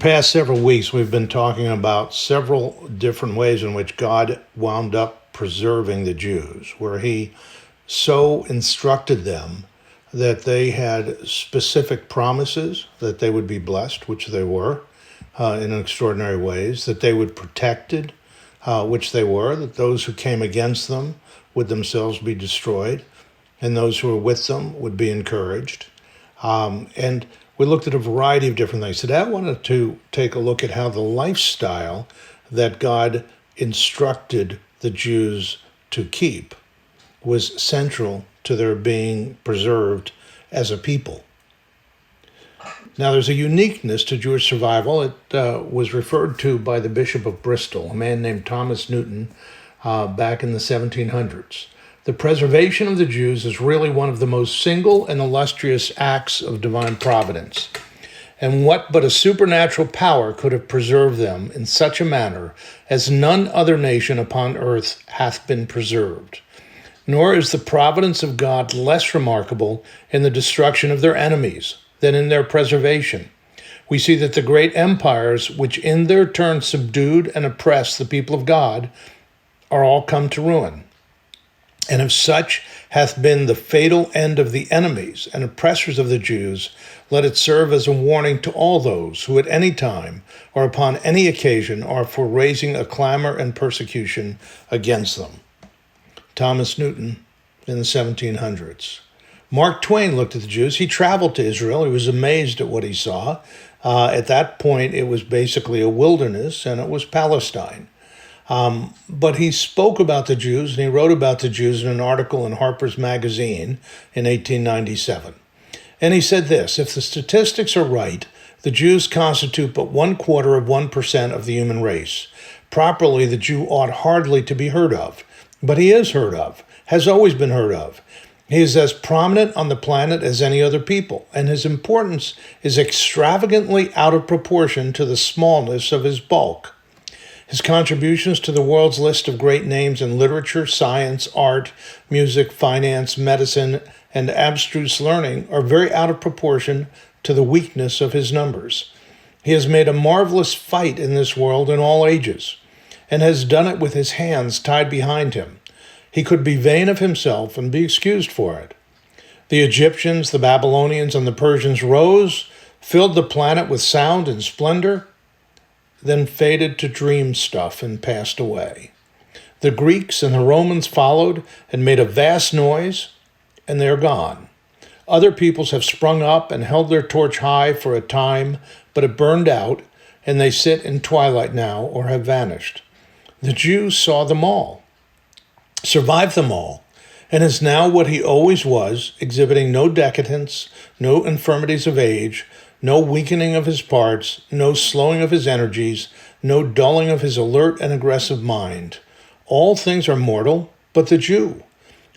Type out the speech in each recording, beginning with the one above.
past several weeks, we've been talking about several different ways in which God wound up preserving the Jews, where he so instructed them that they had specific promises that they would be blessed, which they were in extraordinary ways, that they would be protected, which they were, that those who came against them would themselves be destroyed, and those who were with them would be encouraged. And we looked at a variety of different things. Today I wanted to take a look at how the lifestyle that God instructed the Jews to keep was central to their being preserved as a people. Now, there's a uniqueness to Jewish survival. It was referred to by the Bishop of Bristol, a man named Thomas Newton, back in the 1700s. The preservation of the Jews is really one of the most single and illustrious acts of divine providence. And what but a supernatural power could have preserved them in such a manner as none other nation upon earth hath been preserved? Nor is the providence of God less remarkable in the destruction of their enemies than in their preservation. We see that the great empires, which in their turn subdued and oppressed the people of God, are all come to ruin. And if such hath been the fatal end of the enemies and oppressors of the Jews, let it serve as a warning to all those who at any time or upon any occasion are for raising a clamor and persecution against them. Thomas Newton in the 1700s. Mark Twain looked at the Jews. He traveled to Israel. He was amazed at what he saw. At that point, it was basically a wilderness, and it was Palestine. But he spoke about the Jews, and he wrote about the Jews in an article in Harper's Magazine in 1897. And he said this: if the statistics are right, the Jews constitute but 1/4% of the human race. Properly, the Jew ought hardly to be heard of. But he is heard of, has always been heard of. He is as prominent on the planet as any other people, and his importance is extravagantly out of proportion to the smallness of his bulk. His contributions to the world's list of great names in literature, science, art, music, finance, medicine, and abstruse learning are very out of proportion to the weakness of his numbers. He has made a marvelous fight in this world in all ages, and has done it with his hands tied behind him. He could be vain of himself and be excused for it. The Egyptians, the Babylonians, and the Persians rose, filled the planet with sound and splendor, then faded to dream stuff and passed away. The Greeks and the Romans followed and made a vast noise, and they are gone. Other peoples have sprung up and held their torch high for a time, but it burned out, and they sit in twilight now or have vanished. The Jew saw them all, survived them all, and is now what he always was, exhibiting no decadence, no infirmities of age, no weakening of his parts, no slowing of his energies, no dulling of his alert and aggressive mind. All things are mortal, but the Jew.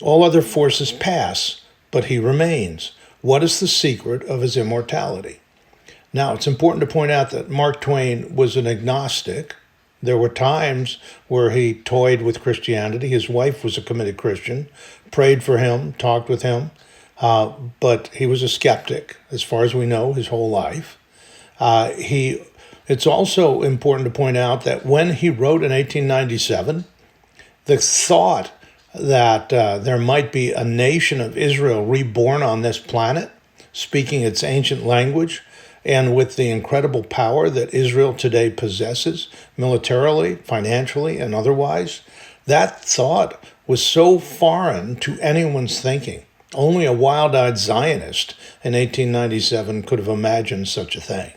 All other forces pass, but he remains. What is the secret of his immortality? Now, it's important to point out that Mark Twain was an agnostic. There were times where he toyed with Christianity. His wife was a committed Christian, prayed for him, talked with him. But he was a skeptic, as far as we know, his whole life. It's also important to point out that when he wrote in 1897, the thought that there might be a nation of Israel reborn on this planet, speaking its ancient language, and with the incredible power that Israel today possesses, militarily, financially, and otherwise, that thought was so foreign to anyone's thinking. Only a wild-eyed Zionist in 1897 could have imagined such a thing.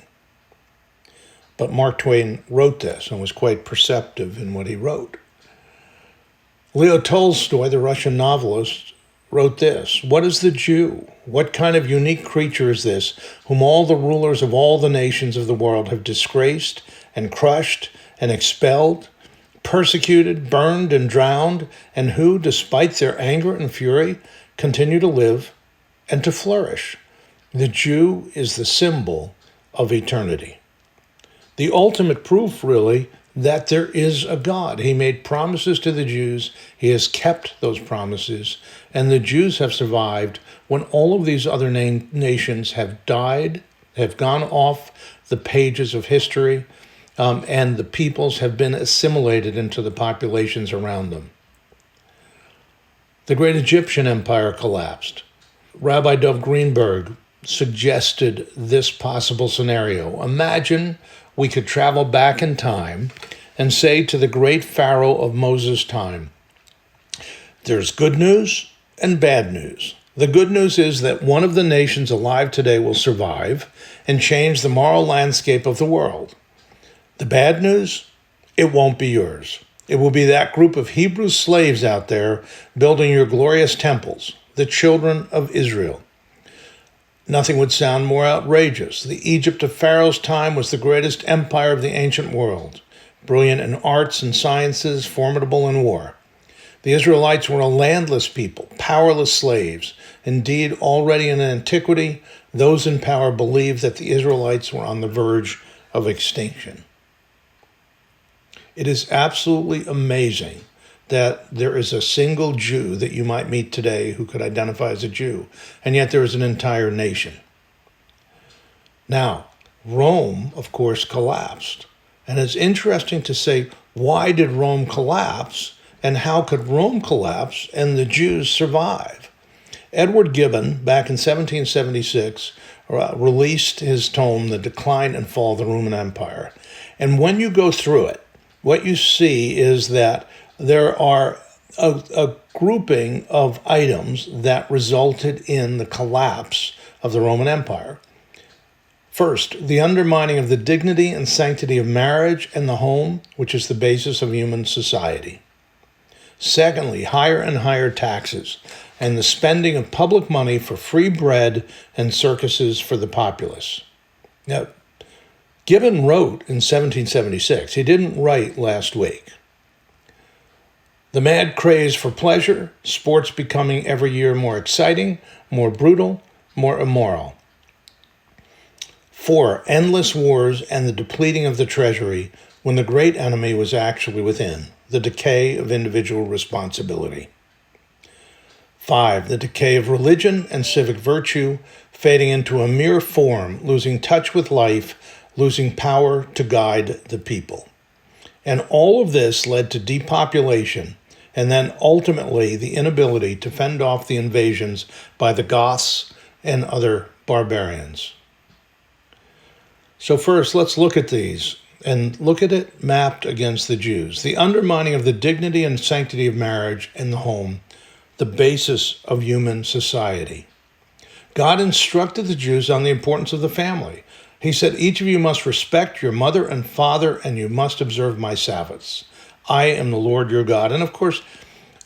But Mark Twain wrote this and was quite perceptive in what he wrote. Leo Tolstoy, the Russian novelist, wrote this: what is the Jew? What kind of unique creature is this, whom all the rulers of all the nations of the world have disgraced and crushed and expelled, persecuted, burned, and drowned, and who, despite their anger and fury, continue to live and to flourish? The Jew is the symbol of eternity. The ultimate proof, really, that there is a God. He made promises to the Jews. He has kept those promises. And the Jews have survived when all of these other nations have died have gone off the pages of history, and the peoples have been assimilated into the populations around them. The great Egyptian empire collapsed. Rabbi Dov Greenberg suggested this possible scenario. Imagine we could travel back in time and say to the great Pharaoh of Moses' time, there's good news and bad news. The good news is that one of the nations alive today will survive and change the moral landscape of the world. The bad news, it won't be yours. It will be that group of Hebrew slaves out there building your glorious temples, the children of Israel. Nothing would sound more outrageous. The Egypt of Pharaoh's time was the greatest empire of the ancient world, brilliant in arts and sciences, formidable in war. The Israelites were a landless people, powerless slaves. Indeed, already in antiquity, those in power believed that the Israelites were on the verge of extinction. It is absolutely amazing that there is a single Jew that you might meet today who could identify as a Jew, and yet there is an entire nation. Now, Rome, of course, collapsed. And it's interesting to say, why did Rome collapse, and how could Rome collapse and the Jews survive? Edward Gibbon, back in 1776, released his tome, The Decline and Fall of the Roman Empire. And when you go through it, what you see is that there are a grouping of items that resulted in the collapse of the Roman Empire. First, the undermining of the dignity and sanctity of marriage and the home, which is the basis of human society. Secondly, higher and higher taxes and the spending of public money for free bread and circuses for the populace. Now, Gibbon wrote in 1776. He didn't write last week. The mad craze for pleasure, sports becoming every year more exciting, more brutal, more immoral. 4, endless wars and the depleting of the treasury when the great enemy was actually within, the decay of individual responsibility. 5, the decay of religion and civic virtue, fading into a mere form, losing touch with life, losing power to guide the people. And all of this led to depopulation and then ultimately the inability to fend off the invasions by the Goths and other barbarians. So first, let's look at these and look at it mapped against the Jews. The undermining of the dignity and sanctity of marriage and the home, the basis of human society. God instructed the Jews on the importance of the family. He said, each of you must respect your mother and father, and you must observe my Sabbaths. I am the Lord your God. And of course,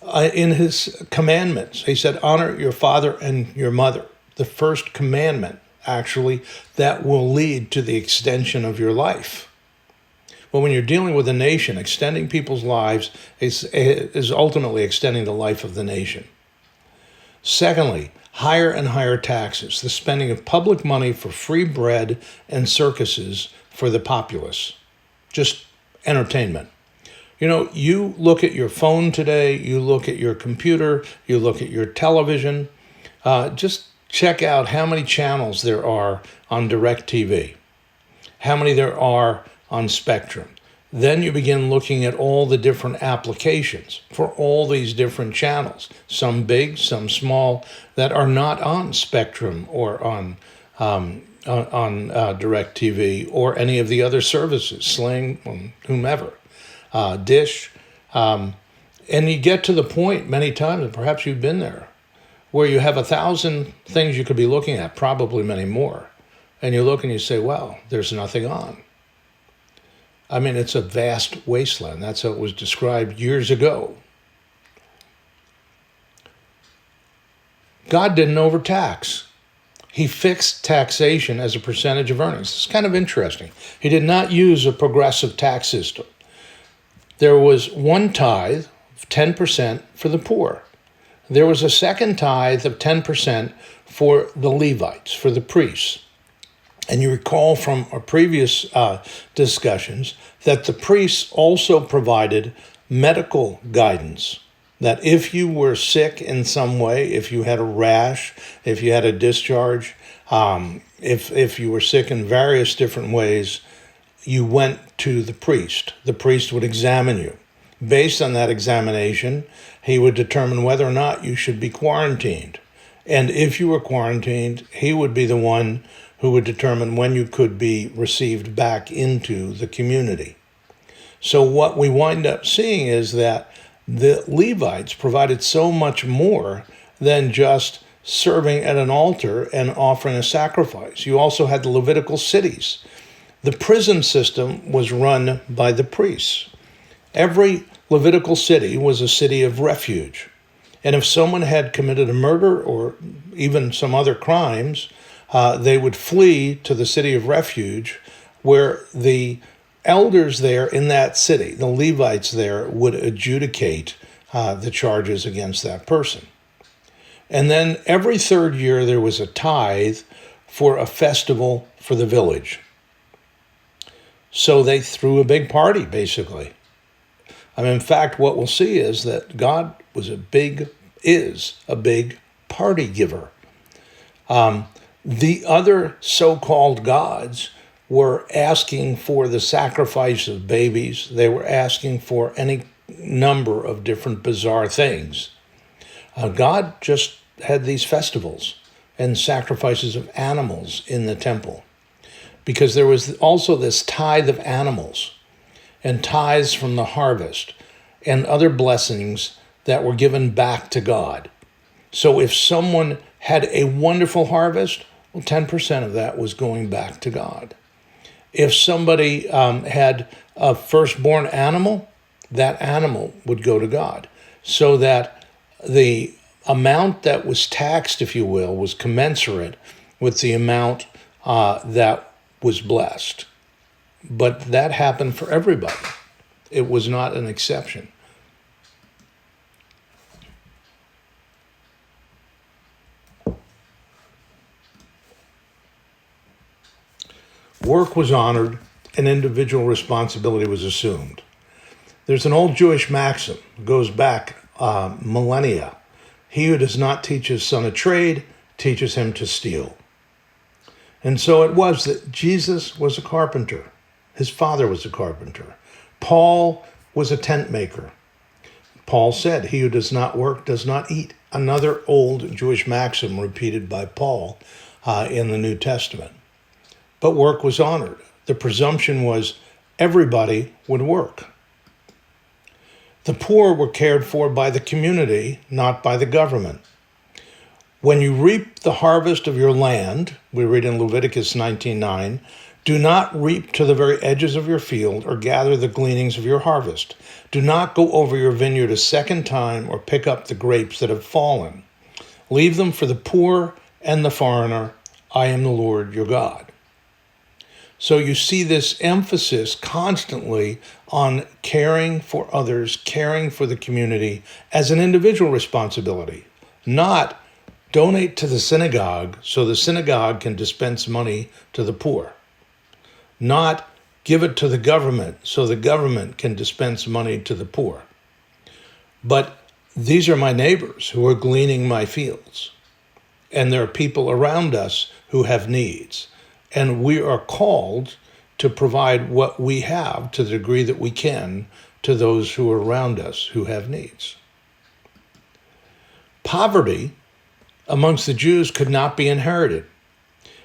in his commandments, he said, honor your father and your mother. The first commandment, actually, that will lead to the extension of your life. But when you're dealing with a nation, extending people's lives is ultimately extending the life of the nation. Secondly, higher and higher taxes, the spending of public money for free bread and circuses for the populace. Just entertainment. You know, you look at your phone today, you look at your computer, you look at your television, just check out how many channels there are on DirecTV, how many there are on Spectrum. Then you begin looking at all the different applications for all these different channels, some big, some small, that are not on Spectrum or on DirecTV or any of the other services, Sling, whomever, Dish. And you get to the point many times, and perhaps you've been there, where you have 1,000 things you could be looking at, probably many more. And you look and you say, well, there's nothing on. I mean, it's a vast wasteland. That's how it was described years ago. God didn't overtax. He fixed taxation as a percentage of earnings. It's kind of interesting. He did not use a progressive tax system. There was one tithe of 10% for the poor. There was a second tithe of 10% for the Levites, for the priests. And you recall from our previous discussions that the priests also provided medical guidance. that if you were sick in some way, if you had a rash, if you had a discharge, if you were sick in various different ways, you went to the priest. The priest would examine you. Based on that examination, he would determine whether or not you should be quarantined. And if you were quarantined, he would be the one who would determine when you could be received back into the community. So what we wind up seeing is that the Levites provided so much more than just serving at an altar and offering a sacrifice. You also had the Levitical cities. The prison system was run by the priests. Every Levitical city was a city of refuge. And if someone had committed a murder or even some other crimes, they would flee to the city of refuge, where the elders there in that city, the Levites there, would adjudicate the charges against that person. And then every third year there was a tithe for a festival for the village. So they threw a big party, basically. In fact, what we'll see is that God is a big party giver. The other so-called gods were asking for the sacrifice of babies. They were asking for any number of different bizarre things. God just had these festivals and sacrifices of animals in the temple, because there was also this tithe of animals and tithes from the harvest and other blessings that were given back to God. So if someone had a wonderful harvest, well, 10% of that was going back to God. If somebody had a firstborn animal, that animal would go to God, so that the amount that was taxed, if you will, was commensurate with the amount that was blessed. But that happened for everybody. It was not an exception. Work was honored and individual responsibility was assumed. There's an old Jewish maxim, goes back millennia. He who does not teach his son a trade teaches him to steal. And so it was that Jesus was a carpenter. His father was a carpenter. Paul was a tent maker. Paul said, he who does not work does not eat. Another old Jewish maxim repeated by Paul in the New Testament. But work was honored. The presumption was everybody would work. The poor were cared for by the community, not by the government. When you reap the harvest of your land, we read in Leviticus 19:9, do not reap to the very edges of your field or gather the gleanings of your harvest. Do not go over your vineyard a second time or pick up the grapes that have fallen. Leave them for the poor and the foreigner. I am the Lord your God. So you see this emphasis constantly on caring for others, caring for the community as an individual responsibility, not donate to the synagogue so the synagogue can dispense money to the poor, not give it to the government so the government can dispense money to the poor. But these are my neighbors who are gleaning my fields, and there are people around us who have needs. And we are called to provide what we have to the degree that we can to those who are around us who have needs. Poverty amongst the Jews could not be inherited.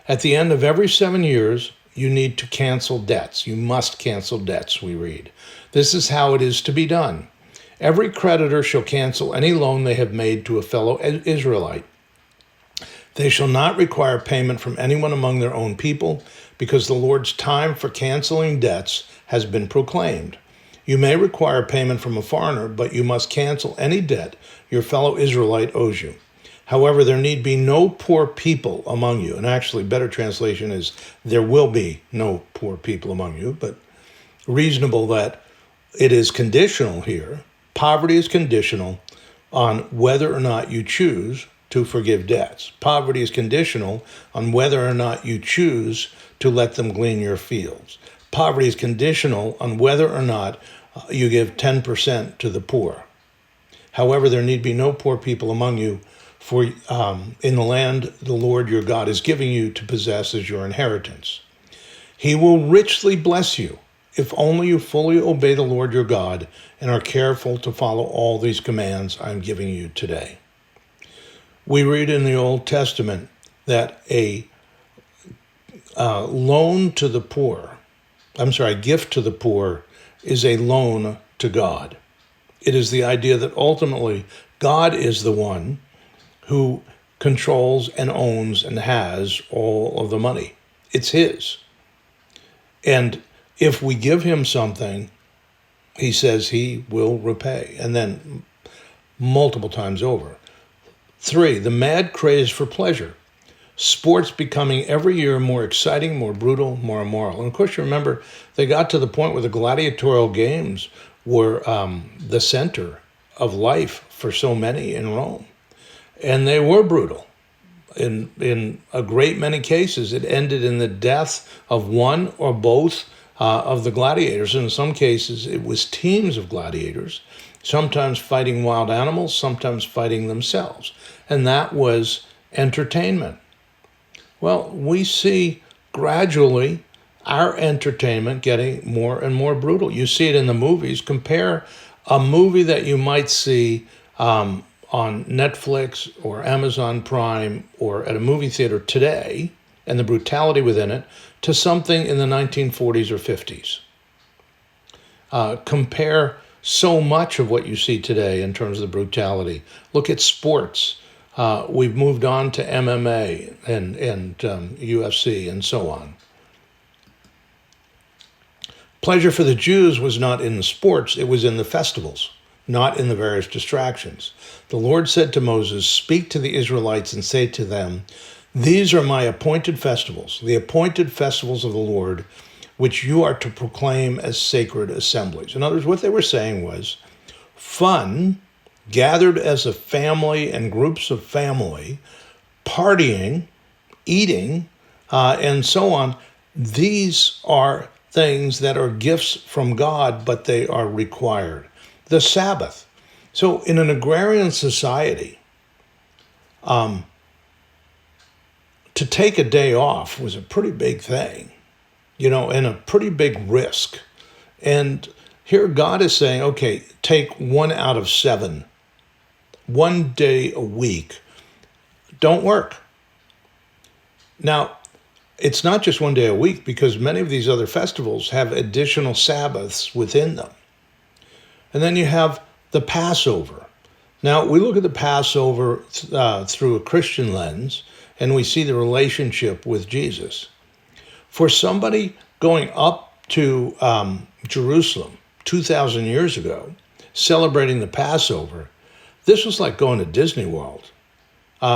At the end of every 7 years, you need to cancel debts. You must cancel debts, we read. This is how it is to be done. Every creditor shall cancel any loan they have made to a fellow Israelite. They shall not require payment from anyone among their own people, because the Lord's time for canceling debts has been proclaimed. You may require payment from a foreigner, but you must cancel any debt your fellow Israelite owes you. However, there need be no poor people among you. And actually, better translation is, there will be no poor people among you, but reasonable that it is conditional here. Poverty is conditional on whether or not you choose to forgive debts. Poverty is conditional on whether or not you choose to let them glean your fields. Poverty is conditional on whether or not you give 10% to the poor. However, there need be no poor people among you, for in the land the Lord your God is giving you to possess as your inheritance. He will richly bless you if only you fully obey the Lord your God and are careful to follow all these commands I'm giving you today. We read in the Old Testament that a gift to the poor is a loan to God. It is the idea that ultimately God is the one who controls and owns and has all of the money. It's his. And if we give him something, he says he will repay, and then multiple times over. 3, the mad craze for pleasure. Sports becoming every year more exciting, more brutal, more immoral. And of course, you remember they got to the point where the gladiatorial games were the center of life for so many in Rome. And they were brutal. In a great many cases, it ended in the death of one or both of the gladiators. In some cases, it was teams of gladiators, sometimes fighting wild animals, sometimes fighting themselves. And that was entertainment. Well, we see gradually our entertainment getting more and more brutal. You see it in the movies. Compare a movie that you might see on Netflix or Amazon Prime or at a movie theater today and the brutality within it to something in the 1940s or 50s. Compare so much of what you see today in terms of the brutality. Look at sports. We've moved on to MMA and UFC and so on. Pleasure for the Jews was not in the sports, it was in the festivals, not in the various distractions. The Lord said to Moses, "Speak to the Israelites and say to them, these are my appointed festivals, the appointed festivals of the Lord, which you are to proclaim as sacred assemblies." In other words, what they were saying was fun, gathered as a family and groups of family, partying, eating, and so on. These are things that are gifts from God, but they are required. The Sabbath. So in an agrarian society, to take a day off was a pretty big thing, and a pretty big risk. And here God is saying, okay, take 1 out of 7, 1 day a week, don't work. Now, it's not just 1 day a week, because many of these other festivals have additional Sabbaths within them. And then you have the Passover. Now, we look at the Passover through a Christian lens, and we see the relationship with Jesus. For somebody going up to Jerusalem 2,000 years ago, celebrating the Passover, this was like going to Disney World.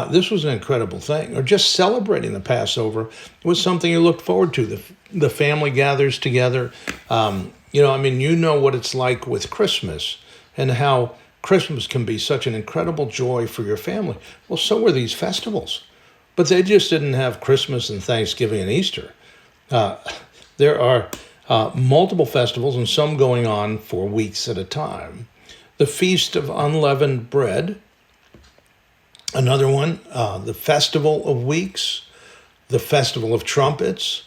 This was an incredible thing. Or just celebrating the Passover was something you looked forward to. The family gathers together. You know what it's like with Christmas and how Christmas can be such an incredible joy for your family. Well, so were these festivals. But they just didn't have Christmas and Thanksgiving and Easter. There are multiple festivals, and some going on for weeks at a time. The Feast of Unleavened Bread, another one, the Festival of Weeks, the Festival of Trumpets,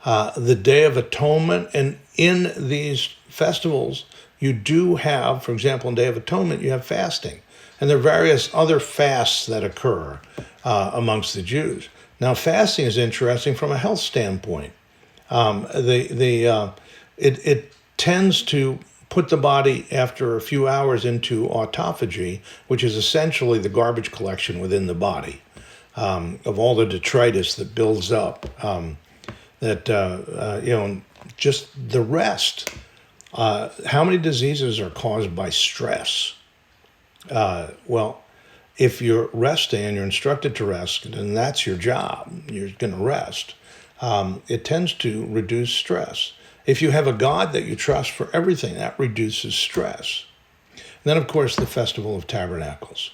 the Day of Atonement. And in these festivals, you do have, for example, in Day of Atonement, you have fasting. And there are various other fasts that occur amongst the Jews. Now, fasting is interesting from a health standpoint. It tends to put the body after a few hours into autophagy, which is essentially the garbage collection within the body of all the detritus that builds up. Just the rest. How many diseases are caused by stress? Well, if you're resting and you're instructed to rest, and that's your job, you're going to rest, it tends to reduce stress. If you have a God that you trust for everything, that reduces stress. And then, of course, the Festival of Tabernacles.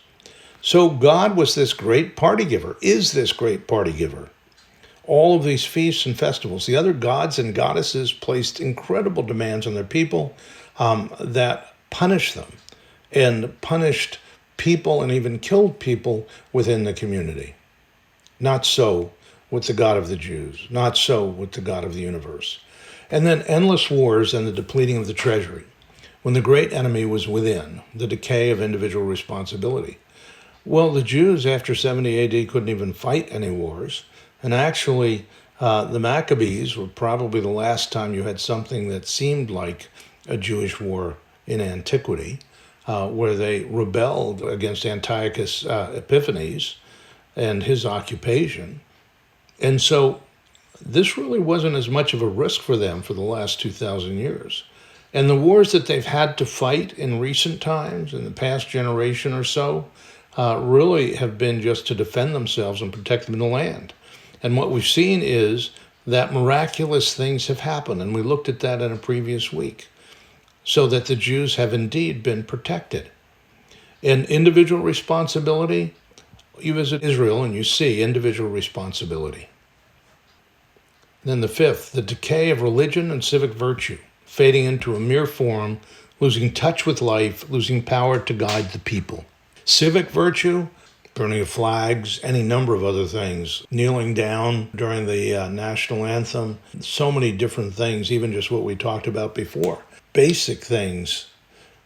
So God was this great party giver, is this great party giver. All of these feasts and festivals, the other gods and goddesses placed incredible demands on their people that punished them and punished people and even killed people within the community. Not so with the God of the Jews, not so with the God of the universe. And then endless wars and the depleting of the treasury, when the great enemy was within, the decay of individual responsibility. Well, the Jews after 70 AD couldn't even fight any wars, and actually the Maccabees were probably the last time you had something that seemed like a Jewish war in antiquity, where they rebelled against Antiochus Epiphanes and his occupation. And so this really wasn't as much of a risk for them for the last 2,000 years. And the wars that they've had to fight in recent times, in the past generation or so, really have been just to defend themselves and protect them in the land. And what we've seen is that miraculous things have happened, and we looked at that in a previous week, so that the Jews have indeed been protected. And individual responsibility, you visit Israel and you see individual responsibility. And then the fifth, the decay of religion and civic virtue, fading into a mere form, losing touch with life, losing power to guide the people. Civic virtue, burning of flags, any number of other things, kneeling down during the national anthem, so many different things, even just what we talked about before. Basic things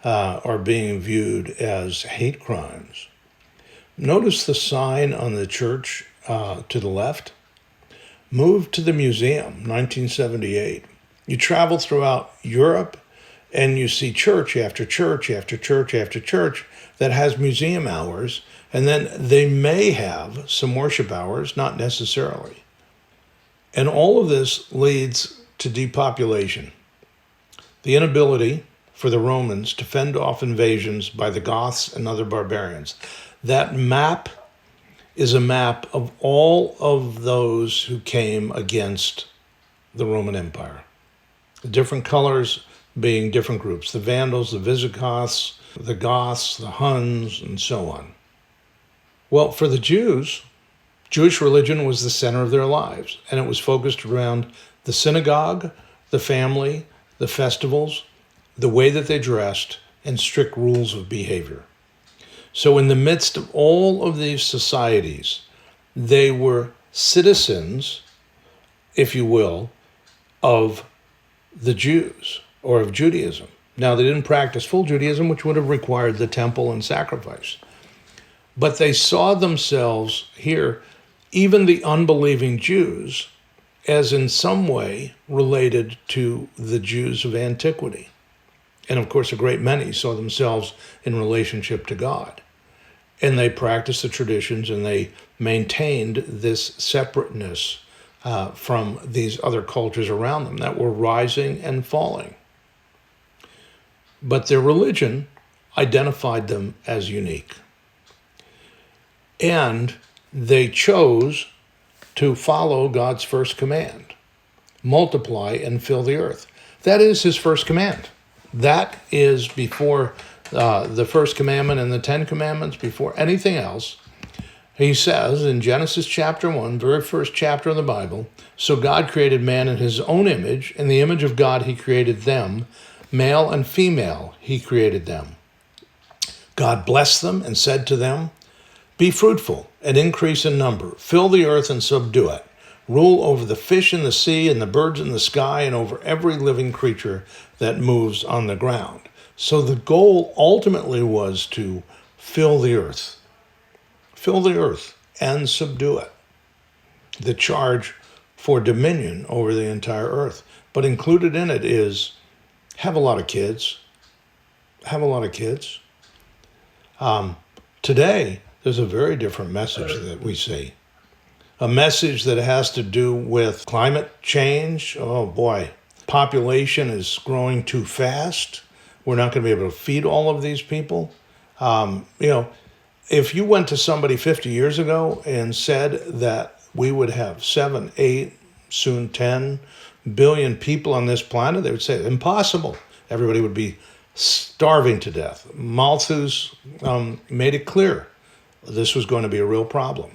are being viewed as hate crimes. Notice the sign on the church to the left. Moved to the museum, 1978. You travel throughout Europe and you see church after church after church after church that has museum hours, and then they may have some worship hours, not necessarily. And all of this leads to depopulation. The inability for the Romans to fend off invasions by the Goths and other barbarians. That map is a map of all of those who came against the Roman Empire. The different colors being different groups, the Vandals, the Visigoths, the Goths, the Huns, and so on. Well, for the Jews, Jewish religion was the center of their lives, and it was focused around the synagogue, the family, the festivals, the way that they dressed, and strict rules of behavior. So in the midst of all of these societies, they were citizens, if you will, of the Jews or of Judaism. Now, they didn't practice full Judaism, which would have required the temple and sacrifice. But they saw themselves here, even the unbelieving Jews, as in some way related to the Jews of antiquity. And of course, a great many saw themselves in relationship to God. And they practiced the traditions and they maintained this separateness from these other cultures around them that were rising and falling. But their religion identified them as unique. And they chose to follow God's first command, multiply and fill the earth. That is his first command. That is before the first commandment and the 10 commandments, before anything else. He says in Genesis chapter 1, very first chapter of the Bible, so God created man in his own image. In the image of God he created them. Male and female he created them. God blessed them and said to them, be fruitful and increase in number. Fill the earth and subdue it. Rule over the fish in the sea and the birds in the sky and over every living creature that moves on the ground. So the goal ultimately was to fill the earth. Fill the earth and subdue it. The charge for dominion over the entire earth. But included in it is have a lot of kids. Have a lot of kids. Today, there's a very different message that we see. A message that has to do with climate change. Oh boy, population is growing too fast. We're not going to be able to feed all of these people. If you went to somebody 50 years ago and said that we would have 7, 8, soon 10 billion people on this planet, they would say, impossible. Everybody would be starving to death. Malthus made it clear this was going to be a real problem.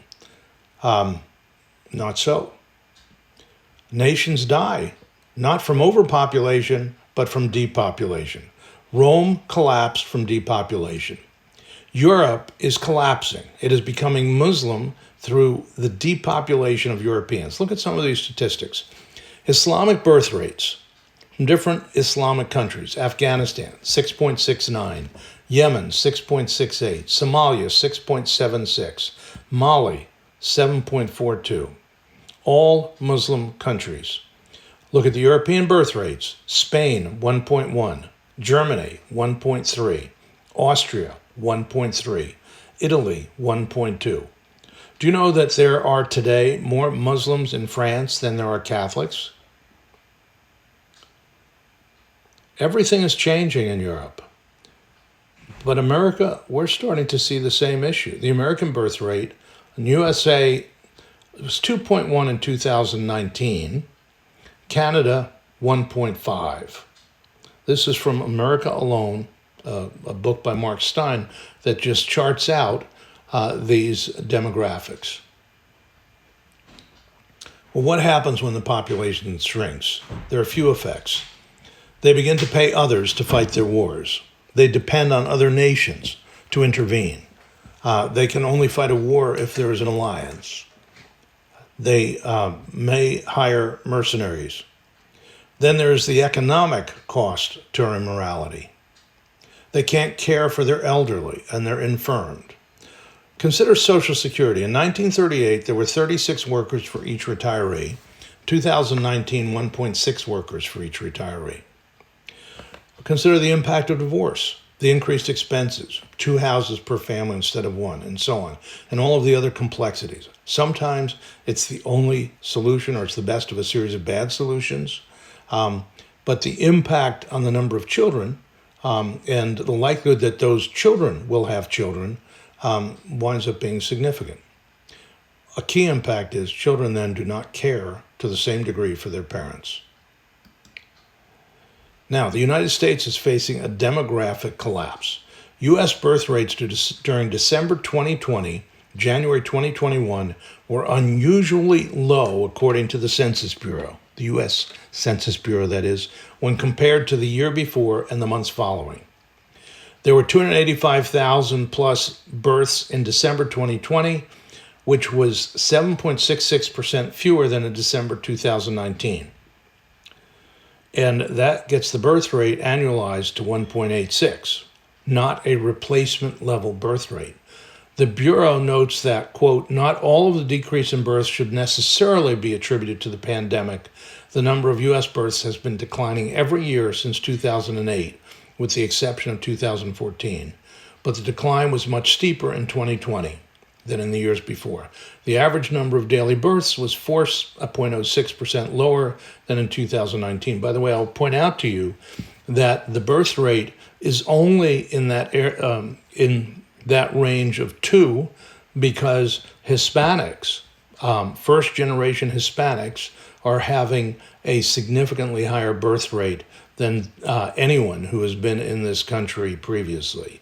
Not so. Nations die, not from overpopulation, but from depopulation. Rome collapsed from depopulation. Europe is collapsing. It is becoming Muslim through the depopulation of Europeans. Look at some of these statistics. Islamic birth rates from different Islamic countries. Afghanistan, 6.69. Yemen, 6.68. Somalia, 6.76. Mali, 7.42. All Muslim countries. Look at the European birth rates. Spain, 1.1. Germany, 1.3. Austria, 1.3. Italy, 1.2. Do you know that there are today more Muslims in France than there are Catholics? Everything is changing in Europe. But America, we're starting to see the same issue. The American birth rate in USA was 2.1 in 2019. Canada, 1.5. This is from America Alone, a book by Mark Twain that just charts out these demographics. Well, what happens when the population shrinks? There are a few effects. They begin to pay others to fight their wars. They depend on other nations to intervene. They can only fight a war if there is an alliance. They may hire mercenaries. Then there is the economic cost to our immorality. They can't care for their elderly and they're infirmed. Consider Social Security. In 1938, there were 36 workers for each retiree. 2019, 1.6 workers for each retiree. Consider the impact of divorce, the increased expenses, 2 houses per family instead of 1, and so on, and all of the other complexities. Sometimes it's the only solution, or it's the best of a series of bad solutions, but the impact on the number of children and the likelihood that those children will have children winds up being significant. A key impact is children then do not care to the same degree for their parents. Now, the United States is facing a demographic collapse. U.S. birth rates during December 2020, January 2021 were unusually low, according to the Census Bureau, the U.S. Census Bureau, that is, when compared to the year before and the months following. There were 285,000 plus births in December 2020, which was 7.66% fewer than in December 2019. And that gets the birth rate annualized to 1.86, not a replacement level birth rate. The Bureau notes that, quote, not all of the decrease in births should necessarily be attributed to the pandemic. The number of U.S. births has been declining every year since 2008, with the exception of 2014. But the decline was much steeper in 2020 than in the years before. The average number of daily births was 4.06% lower than in 2019. By the way, I'll point out to you that the birth rate is only in that range of 2 because Hispanics, first-generation Hispanics, are having a significantly higher birth rate than anyone who has been in this country previously.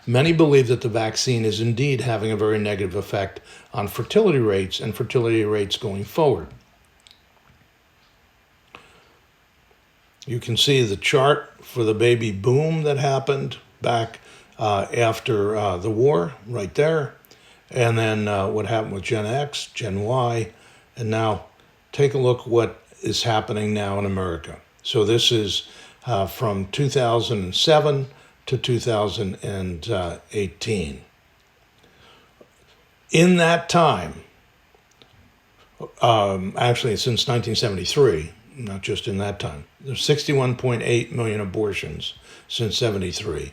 Many believe that the vaccine is indeed having a very negative effect on fertility rates and fertility rates going forward. You can see the chart for the baby boom that happened back after the war right there, and then what happened with Gen X, Gen Y, and now take a look what is happening now in America. So this is from 2007 to 2018. In that time, actually since 1973, not just in that time, there's 61.8 million abortions since 73.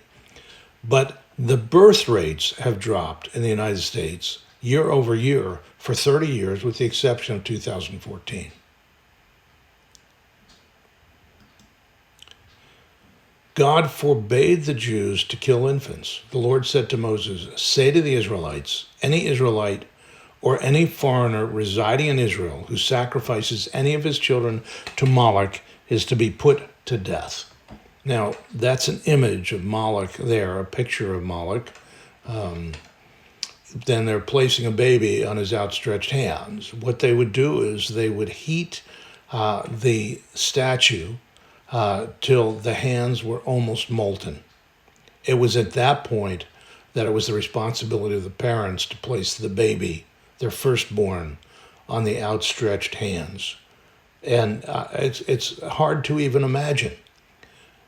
But the birth rates have dropped in the United States year over year for 30 years, with the exception of 2014. God forbade the Jews to kill infants. The Lord said to Moses, say to the Israelites, any Israelite or any foreigner residing in Israel who sacrifices any of his children to Moloch is to be put to death. Now, that's an image of Moloch there, a picture of Moloch. Then they're placing a baby on his outstretched hands. What they would do is they would heat the statue till the hands were almost molten. It was at that point that it was the responsibility of the parents to place the baby, their firstborn, on the outstretched hands. And it's hard to even imagine.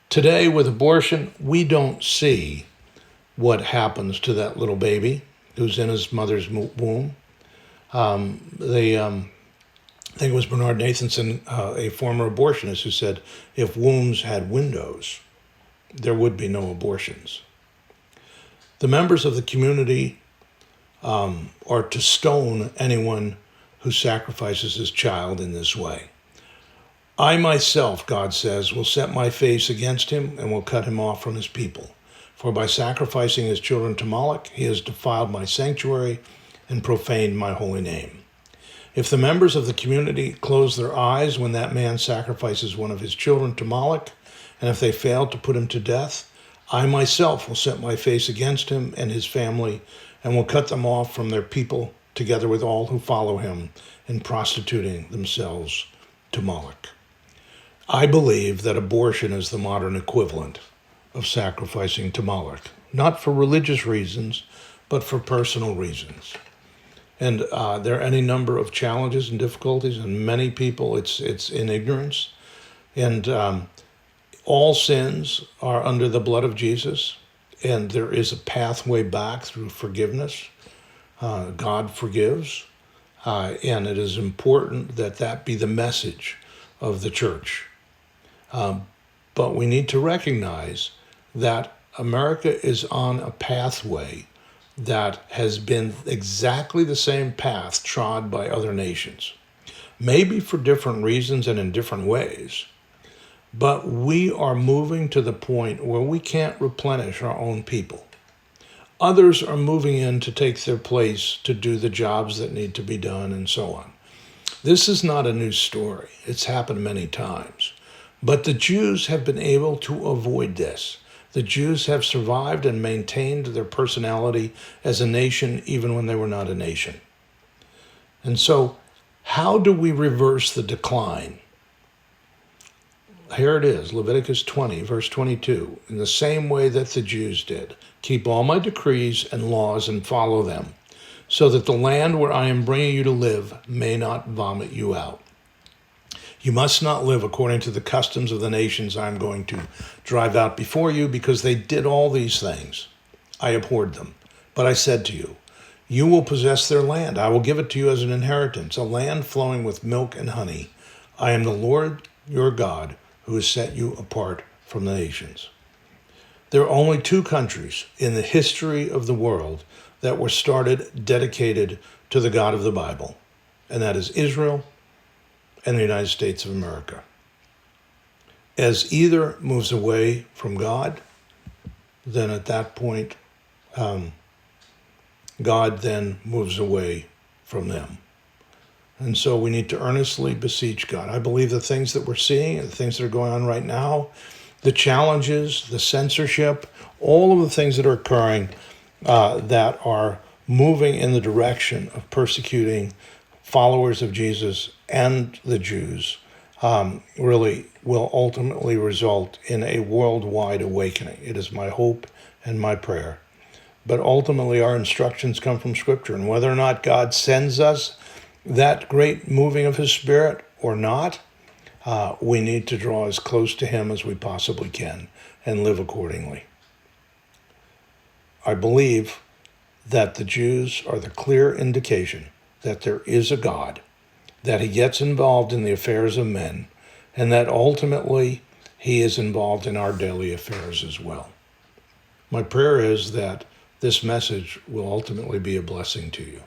Today, with abortion, we don't see what happens to that little baby who's in his mother's womb. I think it was Bernard Nathanson, a former abortionist, who said, if wombs had windows, there would be no abortions. The members of the community are to stone anyone who sacrifices his child in this way. I myself, God says, will set my face against him and will cut him off from his people. For by sacrificing his children to Moloch, he has defiled my sanctuary and profaned my holy name. If the members of the community close their eyes when that man sacrifices one of his children to Moloch, and if they fail to put him to death, I myself will set my face against him and his family and will cut them off from their people together with all who follow him in prostituting themselves to Moloch. I believe that abortion is the modern equivalent of sacrificing to Moloch, not for religious reasons, but for personal reasons. And there are any number of challenges and difficulties, and many people, it's in ignorance. And all sins are under the blood of Jesus, and there is a pathway back through forgiveness. God forgives, and it is important that that be the message of the church. But we need to recognize that America is on a pathway that has been exactly the same path trod by other nations, maybe for different reasons and in different ways. But we are moving to the point where we can't replenish our own people. Others are moving in to take their place to do the jobs that need to be done and so on. This is not a new story. It's happened many times. But the Jews have been able to avoid this. The Jews have survived and maintained their personality as a nation even when they were not a nation. And so, how do we reverse the decline? Here it is, Leviticus 20, verse 22. In the same way that the Jews did, keep all my decrees and laws and follow them, so that the land where I am bringing you to live may not vomit you out. You must not live according to the customs of the nations I am going to drive out before you, because they did all these things. I abhorred them. But I said to you, you will possess their land. I will give it to you as an inheritance, a land flowing with milk and honey. I am the Lord your God, who has set you apart from the nations. There are only two countries in the history of the world that were started dedicated to the God of the Bible, and that is Israel and the United States of America. As either moves away from God, then at that point, God then moves away from them. And so we need to earnestly beseech God. I believe the things that we're seeing, the things that are going on right now, the challenges, the censorship, all of the things that are occurring that are moving in the direction of persecuting followers of Jesus and the Jews really will ultimately result in a worldwide awakening. It is my hope and my prayer. But ultimately our instructions come from Scripture, and whether or not God sends us that great moving of His Spirit or not, we need to draw as close to Him as we possibly can and live accordingly. I believe that the Jews are the clear indication that there is a God, that He gets involved in the affairs of men, and that ultimately He is involved in our daily affairs as well. My prayer is that this message will ultimately be a blessing to you.